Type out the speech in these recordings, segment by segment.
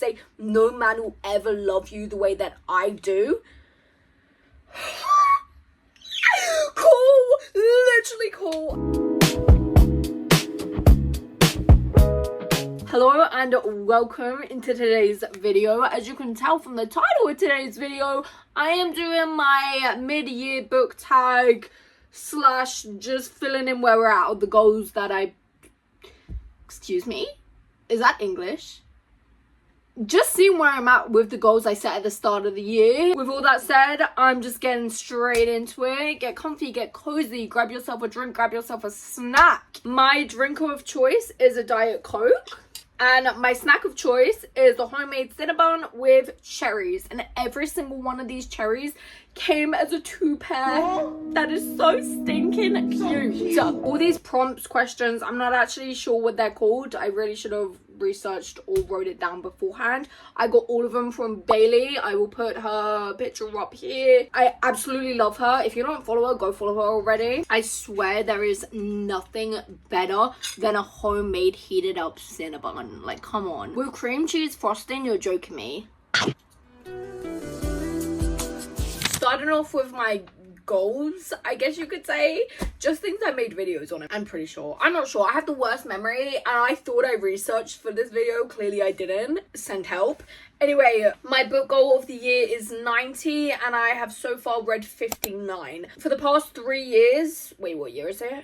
say no man will ever love you the way that I do. Cool, literally cool. Hello and welcome into today's video. As you can tell from the title of today's video, I am doing my mid-year book tag slash just filling in where we're at of the goals that excuse me, is that English? Just seeing where I'm at with the goals I set at the start of the year. With all that said, I'm just getting straight into it. Get comfy, get cozy, grab yourself a drink, grab yourself a snack. My drink of choice is a Diet Coke. And my snack of choice is the homemade Cinnabon with cherries. And every single one of these cherries came as a 2-pair. That is so stinking cute. So all these prompts, questions, I'm not actually sure what they're called. I really should have researched or wrote it down beforehand. I got all of them from Bailey. I will put her picture up here. I absolutely love her. If you don't follow her, go follow her already. I swear there is nothing better than a homemade heated up Cinnabon. Like, come on. With cream cheese frosting, you're joking me. Starting off with my goals, I guess you could say, just things I made videos on. I'm pretty sure. I'm not sure. I have the worst memory and I thought I researched for this video. Clearly I didn't. Send help. Anyway, my book goal of the year is 90 and I have so far read 59. For the past 3 years, wait, what year is it?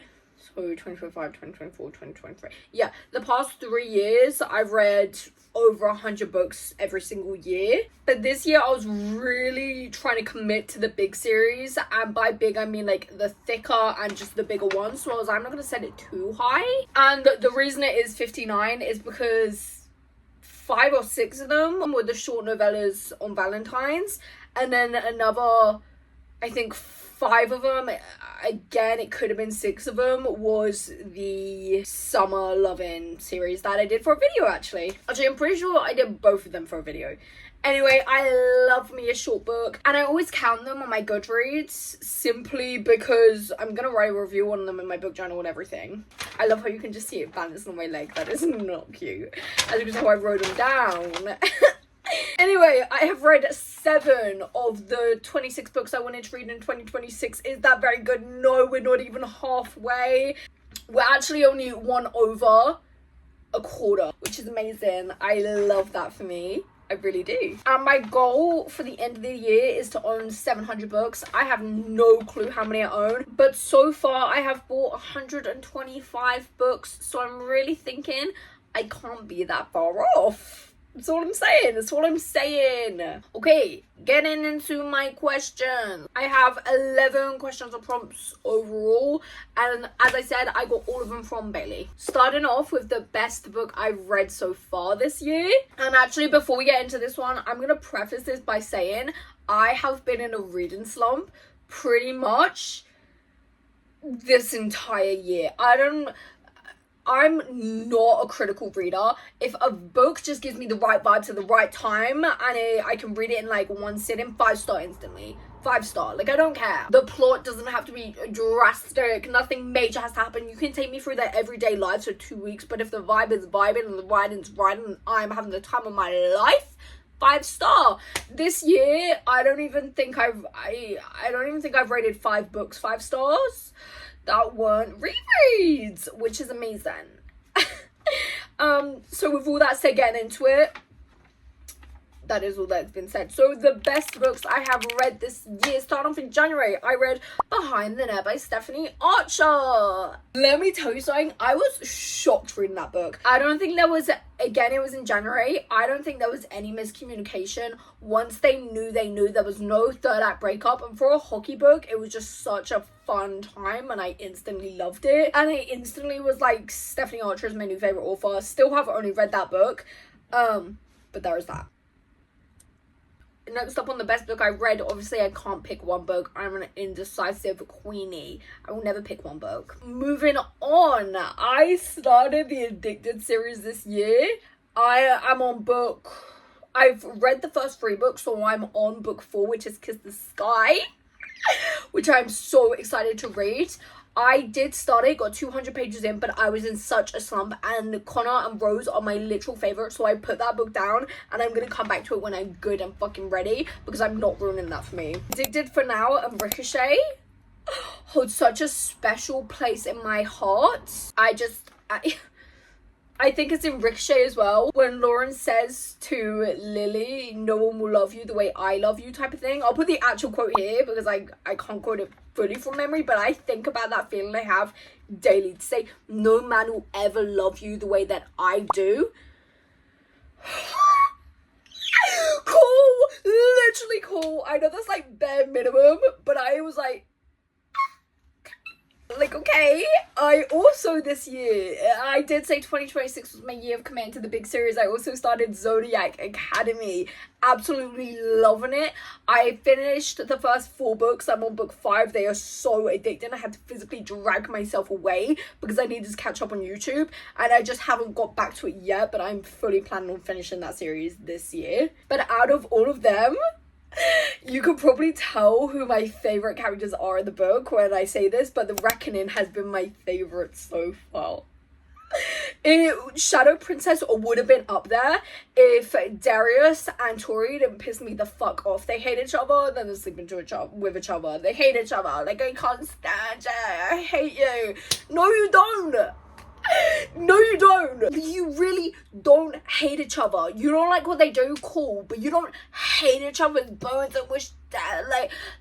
So 2025, 2024, 2023. Yeah, the past 3 years I've read over 100 books every single year. But this year I was really trying to commit to the big series, and by big I mean like the thicker and just the bigger ones. So I was like, I'm not gonna set it too high. And the reason it is 59 is because 5 or 6 of them were the short novellas on Valentine's, and then another, I think 5 of them, again it could have been 6 of them, was the summer loving series that I did for a video. Actually I'm pretty sure I did both of them for a video. Anyway, I love me a short book and I always count them on my Goodreads simply because I'm gonna write a review on them in my book journal and everything. I love how you can just see it balanced on my leg. That is not cute. As you can tell, I wrote them down. Anyway, I have read 7 of the 26 books I wanted to read in 2026. Is that very good? No, we're not even halfway. We're actually only 1 over a quarter, which is amazing. I love that for me. I really do. And my goal for the end of the year is to own 700 books. I have no clue how many I own, but so far I have bought 125 books. So I'm really thinking I can't be that far off. That's all I'm saying. That's all I'm saying. Okay, getting into my questions. I have 11 questions or prompts overall. And as I said, I got all of them from Bailey. Starting off with the best book I've read so far this year. And actually, before we get into this one, I'm going to preface this by saying I have been in a reading slump pretty much this entire year. I'm not a critical reader. If a book just gives me the right vibes at the right time and I can read it in like one sitting, 5-star instantly. 5-star. Like, I don't care. The plot doesn't have to be drastic. Nothing major has to happen. You can take me through their everyday lives for 2 weeks, but if the vibe is vibing and the writing's right and I'm having the time of my life, 5-star. This year, I don't even think I've rated 5 books 5 stars that weren't rereads, which is amazing. So with all that said, getting into it, that is all that's been said. So the best books I have read this year, starting off in January, I read Behind the Net by Stephanie Archer. Let me tell you something, I was shocked reading that book. I don't think there was, again, it was in January, I don't think there was any miscommunication. Once they knew, there was no third act breakup, and for a hockey book, it was just such a fun time and I instantly loved it. And I instantly was like, Stephanie Archer is my new favorite author. Still have only read that book, but there is that. Next up on the best book I read, obviously I can't pick one book. I'm an indecisive queenie. I will never pick one book. Moving on, I started the Addicted series this year. I am on book, I've read the first 3 books, so I'm on book 4, which is Kiss the Sky, which I'm so excited to read. I did start it, got 200 pages in, but I was in such a slump, and Connor and Rose are my literal favorite, so I put that book down, and I'm gonna come back to it when I'm good and fucking ready, because I'm not ruining that for me. Addicted for Now and Ricochet hold such a special place in my heart. I think it's in Ricochet as well, when Lauren says to Lily, no one will love you the way I love you, type of thing. I'll put the actual quote here because I can't quote it fully from memory, but I think about that feeling I have daily, to say no man will ever love you the way that I do. Cool, literally cool. I know that's like bare minimum, but I was like, okay. I also, this year, I did say 2026 was my year of committing to the big series. I also started Zodiac Academy. Absolutely loving it. I finished the first 4 books. I'm on book 5. They are so addicting. I had to physically drag myself away because I needed to catch up on YouTube, and I just haven't got back to it yet, but I'm fully planning on finishing that series this year. But out of all of them, you could probably tell who my favorite characters are in the book when I say this, but The Reckoning has been my favorite so far. Shadow Princess would have been up there if Darius and Tori didn't piss me the fuck off. They hate each other, then they're sleeping with each other. They hate each other. Like, I can't stand you. I hate you. No, you don't. No, you don't. You really don't hate each other. You don't like what they do, cool, but you don't hate each other's bones and wish that,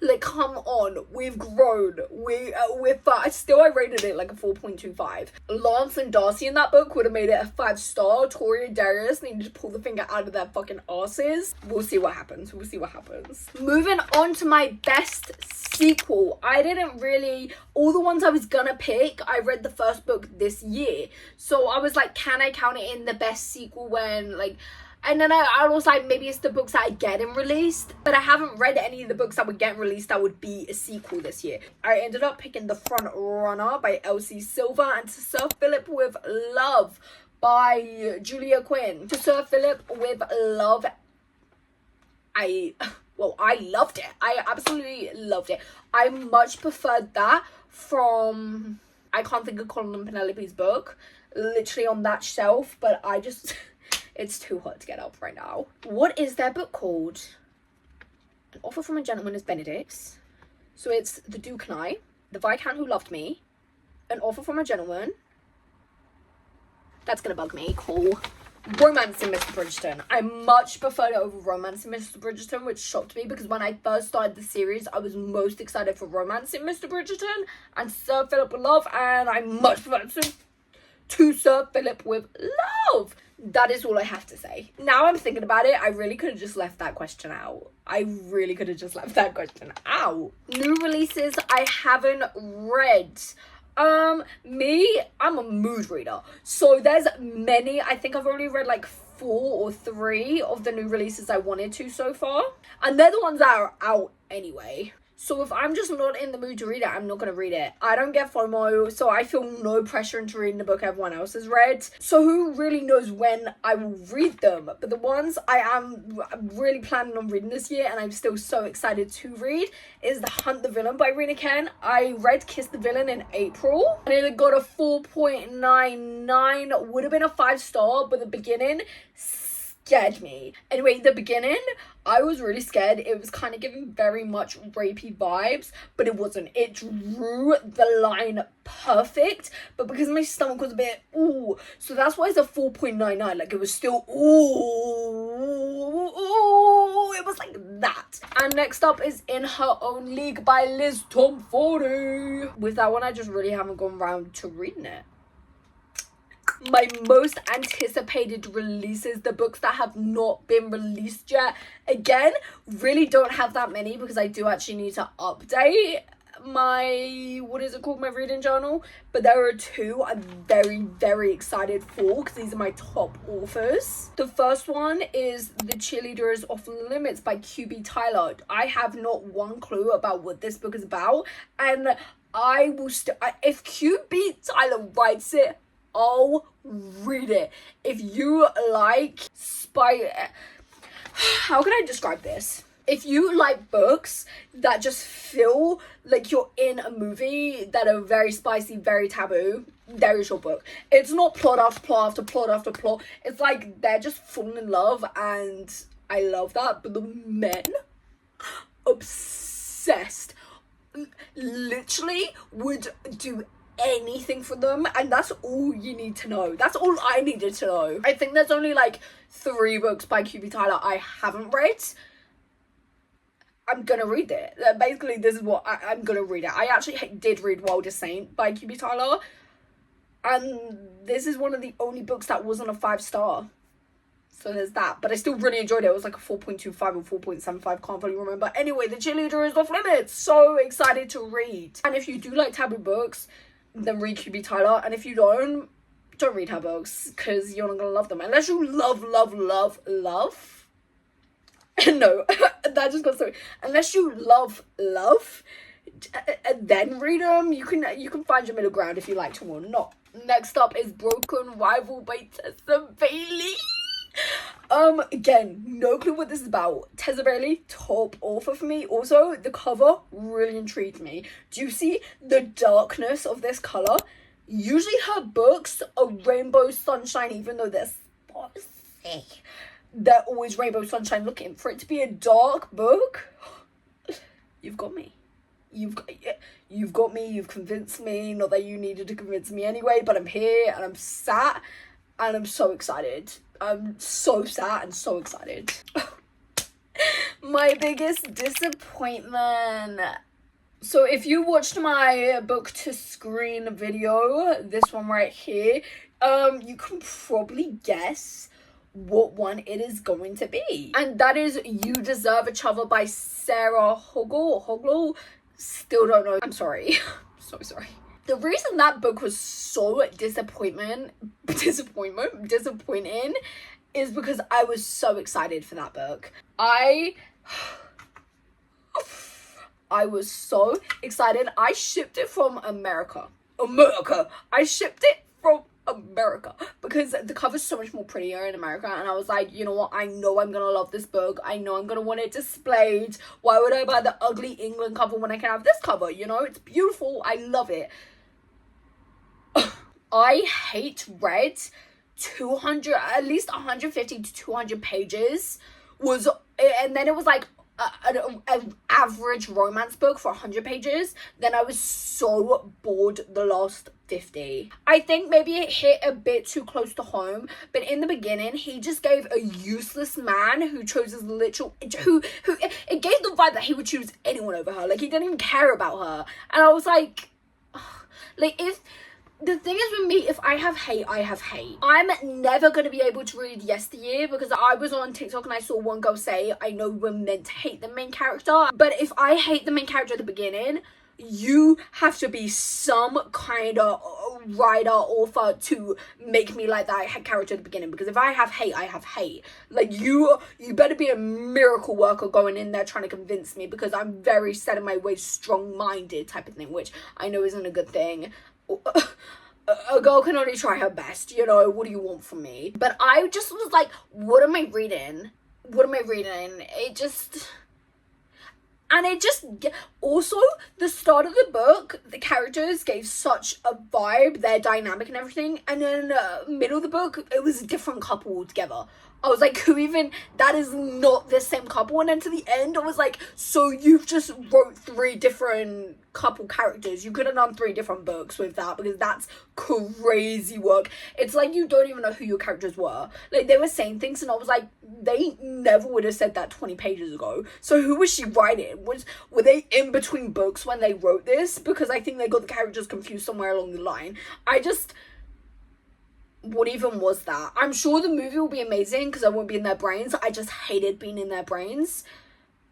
like, come on, we've grown. We're fine. Still, I rated it like a 4.25. Lance and Darcy in that book would have made it a 5-star. Tori and Darius needed to pull the finger out of their fucking asses. We'll see what happens. We'll see what happens. Moving on to my best sequel. I didn't really, all the ones I was gonna pick, I read the first book this year, so I was like, can I count it in the best sequel when, like, and then I was like, maybe it's the books that I getting released, but I haven't read any of the books that would get released that would be a sequel this year. I ended up picking The Front Runner by Elsie Silver and To Sir Philip with Love by Julia Quinn. To Sir Philip with Love, I loved it. I absolutely loved it. I much preferred that from, I can't think of Colin and Penelope's book, literally on that shelf, but I just, it's too hot to get up right now. What is their book called? An Offer from a Gentleman is Benedict's. So it's The Duke and I, The Viscount Who Loved Me, An Offer from a Gentleman. That's gonna bug me. Cool. Romancing Mr. Bridgerton. I much preferred it over Romancing Mr. Bridgerton, which shocked me because when I first started the series, I was most excited for Romancing Mr. Bridgerton and Sir Philip with Love, and I much preferred To Sir Philip with Love. That is all I have to say. Now I'm thinking about it, I really could have just left that question out. New releases I haven't read. Me, I'm a mood reader. So there's many. I think I've only read like 4 or 3 of the new releases I wanted to so far. And they're the ones that are out anyway. So if I'm just not in the mood to read it, I'm not going to read it. I don't get FOMO, so I feel no pressure into reading the book everyone else has read. So who really knows when I will read them? But the ones I'm really planning on reading this year, and I'm still so excited to read, is The Hunt the Villain by Rena Ken. I read Kiss the Villain in April, and it got a 4.99. Would have been a 5-star, but the beginning scared me. Anyway, the beginning, I was really scared. It was kind of giving very much rapey vibes, but it wasn't. It drew the line perfect, but because my stomach was a bit ooh, so that's why it's a 4.99. Like, it was still ooh, it was like that. And next up is In Her Own League by Liz Tomfoni. With that one, I just really haven't gone around to reading it. My most anticipated releases, the books that have not been released yet, again, really don't have that many because I do actually need to update my, my reading journal, but there are 2 I'm very, very excited for because these are my top authors. The first one is The Cheerleader is Off Limits by QB Tyler. I have not one clue about what this book is about, and I will if QB Tyler writes it, I'll read it. If you like how can I describe this? If you like books that just feel like you're in a movie that are very spicy, very taboo, there is your book. It's not plot after plot after plot after plot. It's like they're just falling in love, and I love that. But the men, obsessed, literally would do anything for them, and that's all you need to know. That's all I needed to know. I think there's only like 3 books by QB Tyler I haven't read. I'm gonna read it. Basically, this is what I'm gonna read it. I actually did read Wildest Saint by QB Tyler, and this is one of the only books that wasn't a 5-star. So there's that. But I still really enjoyed it. It was like a 4.25 or 4.75, can't really remember. Anyway, The Cheerleader is Off Limits. So excited to read. And if you do like taboo books, then read QB Tyler. And if you don't read her books, because you're not gonna love them. Unless you love. No, that just got so. Unless you love, then read them. You can find your middle ground if you like to or not. Next up is Broken Rival by Tessa Bailey. Again, no clue what this is about. Tessa Bailey, top author for me. Also, the cover really intrigued me. Do you see the darkness of this color? Usually her books are rainbow sunshine, even though they're spicy. They're always rainbow sunshine looking. For it to be a dark book, you've got me. You've got me. You've convinced me. Not that you needed to convince me anyway, but I'm here and I'm sat and I'm so excited. I'm so sad and so excited. My biggest disappointment. So if you watched my book to screen video, this one right here, you can probably guess what one it is going to be. And that is You Deserve Each Other by Sarah Hoggle. Still don't know. I'm sorry. So sorry. The reason that book was so disappointing is because I was so excited for that book. I was so excited. I shipped it from America. I shipped it from America because the cover's so much more prettier in America, and I was like, you know what, I know I'm gonna love this book. I know I'm gonna want it displayed. Why would I buy the ugly England cover when I can have this cover? You know, it's beautiful. I love it. I hate read 200, at least 150 to 200 pages and then it was like an average romance book for 100 pages. Then I was so bored the last 50. I think maybe it hit a bit too close to home, but in the beginning he just gave a useless man who chose his who it gave the vibe that he would choose anyone over her. Like, he didn't even care about her, and I was like, ugh. Like, if the thing is with me, if I have hate, I have hate. I'm never going to be able to read Yesteryear because I was on TikTok and I saw one girl say, I know we're meant to hate the main character, but if I hate the main character at the beginning, you have to be some kind of writer, author to make me like that character at the beginning. Because if I have hate, I have hate. Like, you better be a miracle worker going in there trying to convince me, because I'm very set in my ways, strong-minded type of thing, which I know isn't a good thing. A girl can only try her best, you know, what do you want from me? But I just was like, what am I reading? Also, the start of the book, the characters gave such a vibe, their dynamic and everything, and then middle of the book, it was a different couple altogether. I was like, that is not the same couple. And then to the end, I was like, so you've just wrote 3 different couple characters. You could have done 3 different books with that, because that's crazy work. It's like you don't even know who your characters were. Like, they were saying things and I was like, they never would have said that 20 pages ago. So who was she writing? Were they in between books when they wrote this? Because I think they got the characters confused somewhere along the line. What even was that? I'm sure the movie will be amazing because I won't be in their brains. I just hated being in their brains.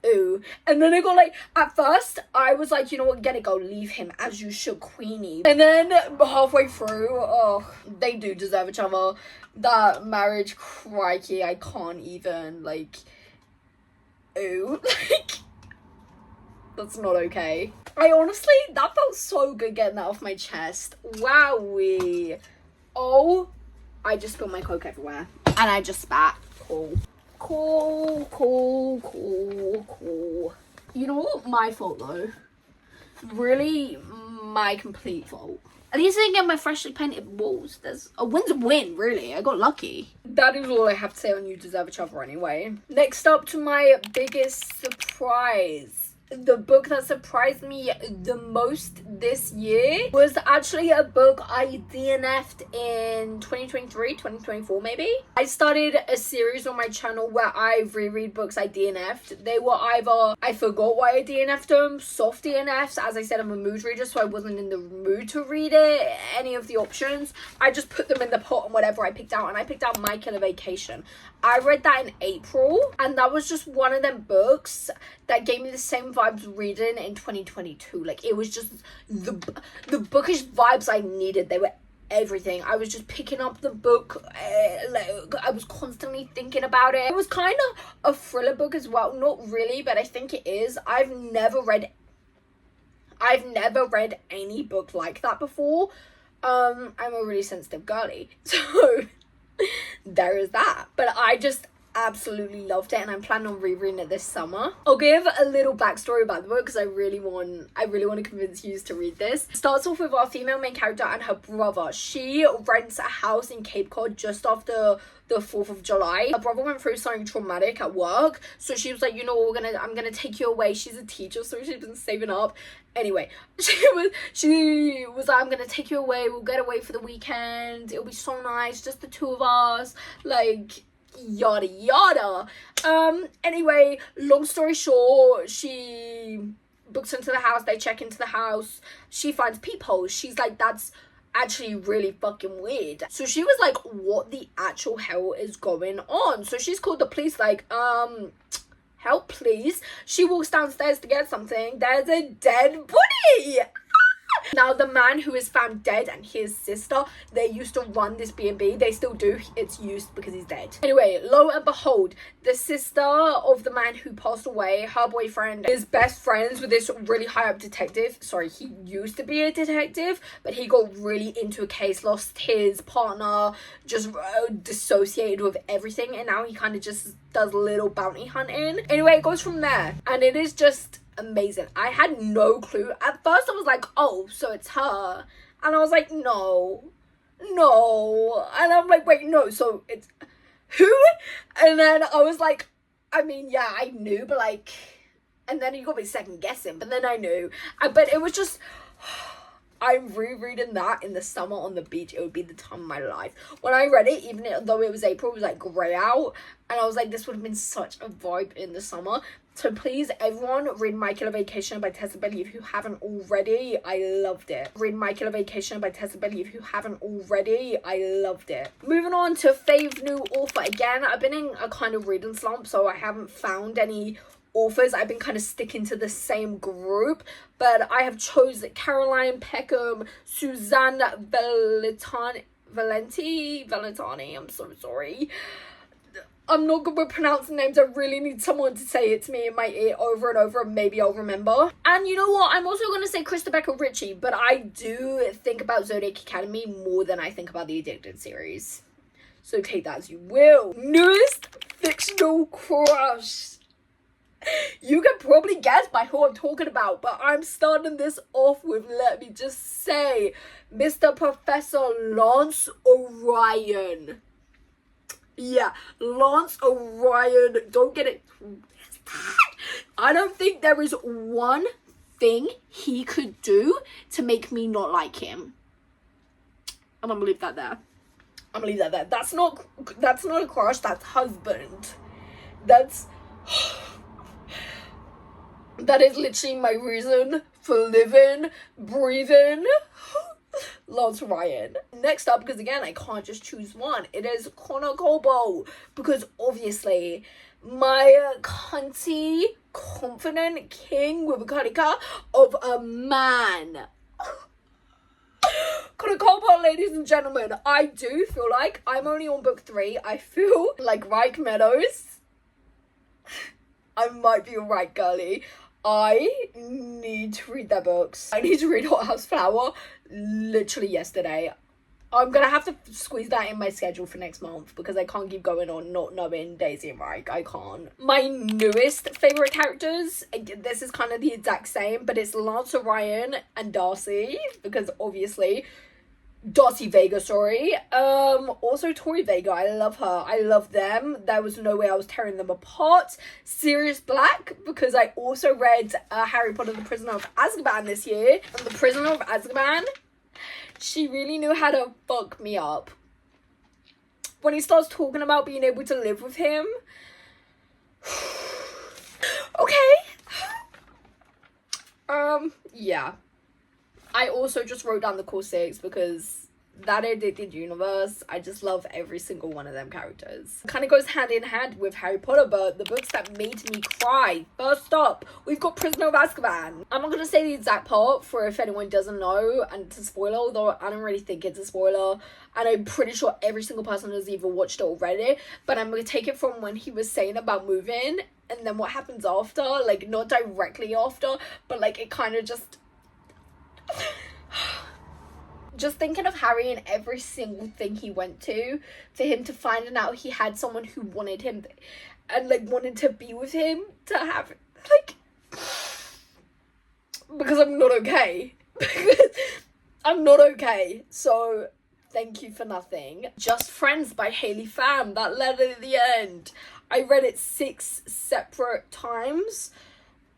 Ooh. And then I got like, at first, I was like, you know what, get it, go, leave him, as you should, Queenie. And then halfway through, they do deserve each other. That marriage, crikey, I can't even, like, ooh, like, that's not okay. That felt so good getting that off my chest. Wowee. Oh, I just spilled my Coke everywhere. And I just spat. Cool, cool, cool, cool. You know what? My fault though. Really, my complete fault. At least I didn't get my freshly painted walls. There's a win's a win, really. I got lucky. That is all I have to say on You Deserve Each Other anyway. Next up to my biggest surprise. The book that surprised me the most this year was actually a book I DNF'd in 2023, 2024 maybe. I started a series on my channel where I reread books I DNF'd. They were either I forgot why I DNF'd them, soft DNFs, as I said I'm a mood reader so I wasn't in the mood to read it, any of the options. I just put them in the pot and whatever I picked out, and I picked out My Killer Vacation. I read that in April, and that was just one of them books that gave me the same vibes reading in 2022. Like, it was just the bookish vibes I needed. They were everything. I was just picking up the book, like, I was constantly thinking about it. It was kind of a thriller book as well. Not really, but I think it is. I've never read any book like that before. I'm a really sensitive girly, so there is that. But I just absolutely loved it, and I'm planning on rereading it this summer. I'll give a little backstory about the book because I really want to convince you to read this. It starts off with our female main character and her brother. She rents a house in Cape Cod just after the 4th of July. Her brother went through something traumatic at work, so she was like, you know, I'm gonna take you away. She's a teacher, so she's been saving up. Anyway, she was like, I'm gonna take you away, we'll get away for the weekend, it'll be so nice, just the two of us, like, yada yada. Anyway, long story short, she books into the house, they check into the house, she finds peepholes. She's like, that's actually really fucking weird. So she was like, what the actual hell is going on? So she's called the police, like, help please. She walks downstairs to get something. There's a dead body. Now, the man who is found dead and his sister, they used to run this B&B. They still do. It's used because he's dead. Anyway, lo and behold, the sister of the man who passed away, her boyfriend, is best friends with this really high up detective. Sorry, he used to be a detective, but he got really into a case, lost his partner, just dissociated with everything, and now he kind of just does little bounty hunting. Anyway, it goes from there, and it is just amazing. I had no clue. At first I was like, oh, so it's her, and I was like, no, and I'm like, wait, no, so it's who? And then I was like, I mean, yeah, I knew, but like, and then you got me second guessing, but then I knew. But it was just, I'm rereading that in the summer on the beach. It would be the time of my life. When I read it, even though it was April, it was like grey out, and I was like, this would have been such a vibe in the summer. So please, everyone, read My Killer Vacation by Tessa Bailey if you haven't already. I loved it. Read My Killer Vacation by Tessa Bailey if you haven't already. I loved it. Moving on to fave new author. Again, I've been in a kind of reading slump, so I haven't found any authors. I've been kind of sticking to the same group, but I have chosen Caroline Peckham, Suzanne Valentani. I'm so sorry. I'm not good with pronouncing names. I really need someone to say it to me in my ear over and over, and maybe I'll remember. And you know what? I'm also going to say Krista Becker Ritchie, but I do think about Zodiac Academy more than I think about the Addicted series. So take that as you will. Newest fictional crush. You can probably guess by who I'm talking about, but I'm starting this off with, let me just say, Mr. Professor Lance Orion. Yeah, Lance Orion. Don't get it. I don't think there is one thing he could do to make me not like him. And I'm gonna leave that there. That's not a crush, that's husband. That is literally my reason for living, breathing. Lance Ryan. Next up, because again, I can't just choose one, it is Connor Colbo, because obviously my cunty, confident king with a karika of a man. Connor Colbo, ladies and gentlemen, I do feel like I'm only on book 3. I feel like Reich Meadows. I might be a right girly. I need to read their books. I need to read Hot House Flower literally yesterday. I'm gonna have to squeeze that in my schedule for next month because I can't keep going on not knowing Daisy and Mike. I can't. My newest favorite characters, this is kind of the exact same, but it's Lance Orion and Darcy, because obviously Darcy Vega, sorry. Also Tori Vega, I love her. I love them. There was no way I was tearing them apart. Sirius Black, because I also read Harry Potter the Prisoner of Azkaban this year. And the Prisoner of Azkaban, she really knew how to fuck me up. When he starts talking about being able to live with him. Okay. Yeah. I also just wrote down the core 6 because that addicted universe, I just love every single one of them characters. Kind of goes hand in hand with Harry Potter, but the books that made me cry. First up, we've got Prisoner of Azkaban. I'm not gonna say the exact part for if anyone doesn't know, and it's a spoiler, although I don't really think it's a spoiler, and I'm pretty sure every single person has either watched it or read it, but I'm gonna take it from when he was saying about moving, and then what happens after, like, not directly after, but like, it kind of just thinking of Harry and every single thing he went to for him to find out he had someone who wanted him and like wanted to be with him, to have like, because I'm not okay. I'm not okay. So thank you for nothing. Just Friends by Haley Pham, that letter at the end. I read it 6 separate times.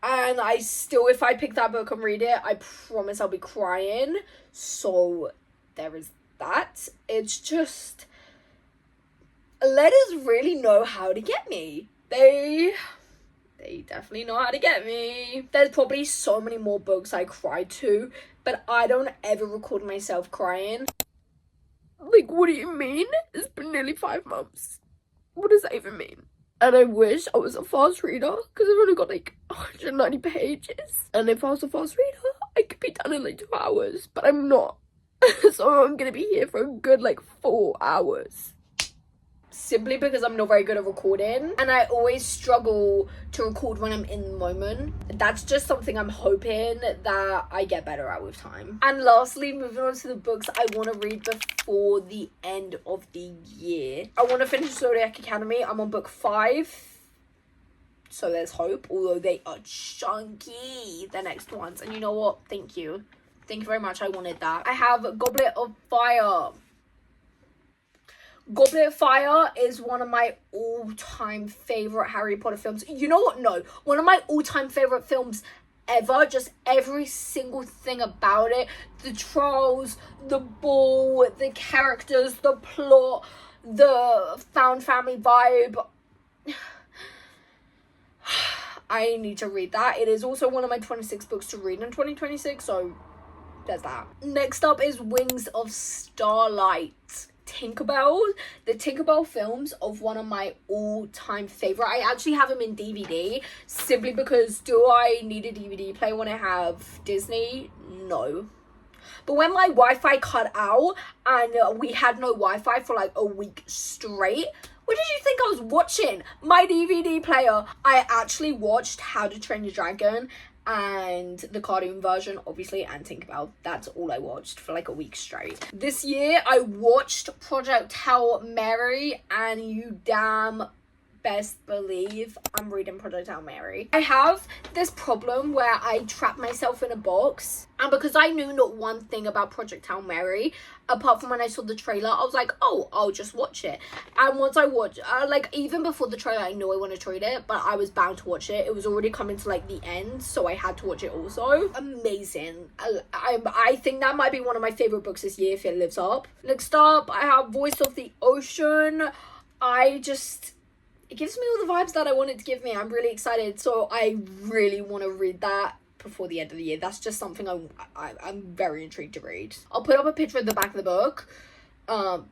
And I still, if I pick that book and read it, I promise I'll be crying. So there is that. It's just, letters really know how to get me. They definitely know how to get me. There's probably so many more books I cried to, but I don't ever record myself crying. Like, what do you mean? It's been nearly 5 months. What does that even mean? And I wish I was a fast reader, because I've only got like 190 pages. And if I was a fast reader, I could be done in like 2 hours, but I'm not. So I'm gonna be here for a good like 4 hours. Simply because I'm not very good at recording, and I always struggle to record when I'm in the moment. That's just something I'm hoping that I get better at with time. And lastly, moving on to the books I want to read before the end of the year. I want to finish Zodiac Academy. I'm on book 5, so there's hope, although they are chunky, the next ones. And you know what? Thank you very much. I wanted that. I have Goblet of Fire. Goblet of Fire is one of my all-time favorite Harry Potter films. You know what? No. One of my all-time favorite films ever. Just every single thing about it. The trolls, the ball, the characters, the plot, the found family vibe. I need to read that. It is also one of my 26 books to read in 2026, so there's that. Next up is Wings of Starlight. Tinkerbell. The Tinkerbell films of one of my all-time favorite. I actually have them in DVD simply because, do I need a DVD player when I have Disney? No. But when my Wi-Fi cut out and we had no Wi-Fi for like a week straight, what did you think I was watching? My DVD player. I actually watched How to Train Your Dragon and the cartoon version, obviously, and Tinkerbell. That's all I watched for like a week straight. This year, I watched Project Hail Mary, and you damn best believe I'm reading Project Hail Mary. I have this problem where I trap myself in a box, and because I knew not one thing about Project Hail Mary, apart from when I saw the trailer, I was like, oh, I'll just watch it. And once I watched, like, even before the trailer, I knew I wanted to read it, but I was bound to watch it. It was already coming to, like, the end, so I had to watch it also. Amazing. I think that might be one of my favorite books this year, if it lives up. Next up, I have Voice of the Ocean. It gives me all the vibes that I want it to give me. I'm really excited, so I really want to read that before the end of the year. That's just something I'm very intrigued to read. I'll put up a picture of the back of the book.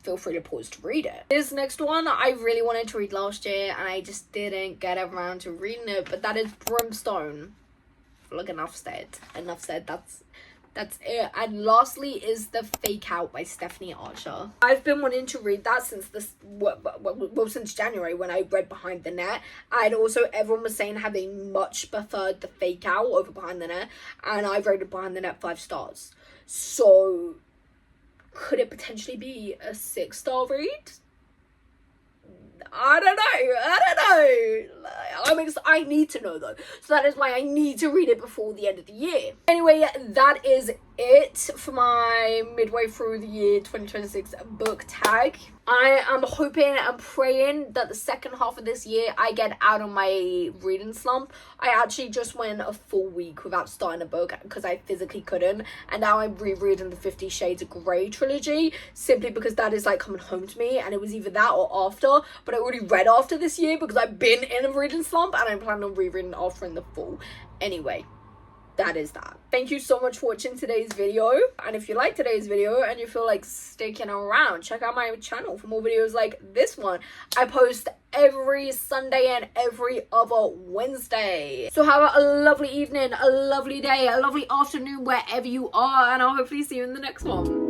Feel free to pause to read it. This next one I really wanted to read last year, and I just didn't get around to reading it, but that is Brimstone. Look, enough said. That's it. And lastly is The Fake Out by Stephanie Archer. I've been wanting to read that since since January when I read Behind the Net. And also everyone was saying how they much preferred The Fake Out over Behind the Net. And I've rated Behind the Net 5 stars. So Could it potentially be a 6-star read? I don't know. I need to know though. So that is why I need to read it before the end of the year. Anyway, that is it for my midway through the year 2026 book tag. I am hoping and praying that the second half of this year I get out of my reading slump. I actually just went a full week without starting a book because I physically couldn't, and now I'm rereading the 50 Shades of Grey trilogy simply because that is like coming home to me, and it was either that or After, but I already read After this year because I've been in a reading slump and I'm planning on rereading After in the fall. Anyway, that is that. Thank you so much for watching today's video, and if you like today's video and you feel like sticking around, check out my channel for more videos like this one. I post every Sunday and every other Wednesday. So have a lovely evening, a lovely day, a lovely afternoon wherever you are, and I'll hopefully see you in the next one.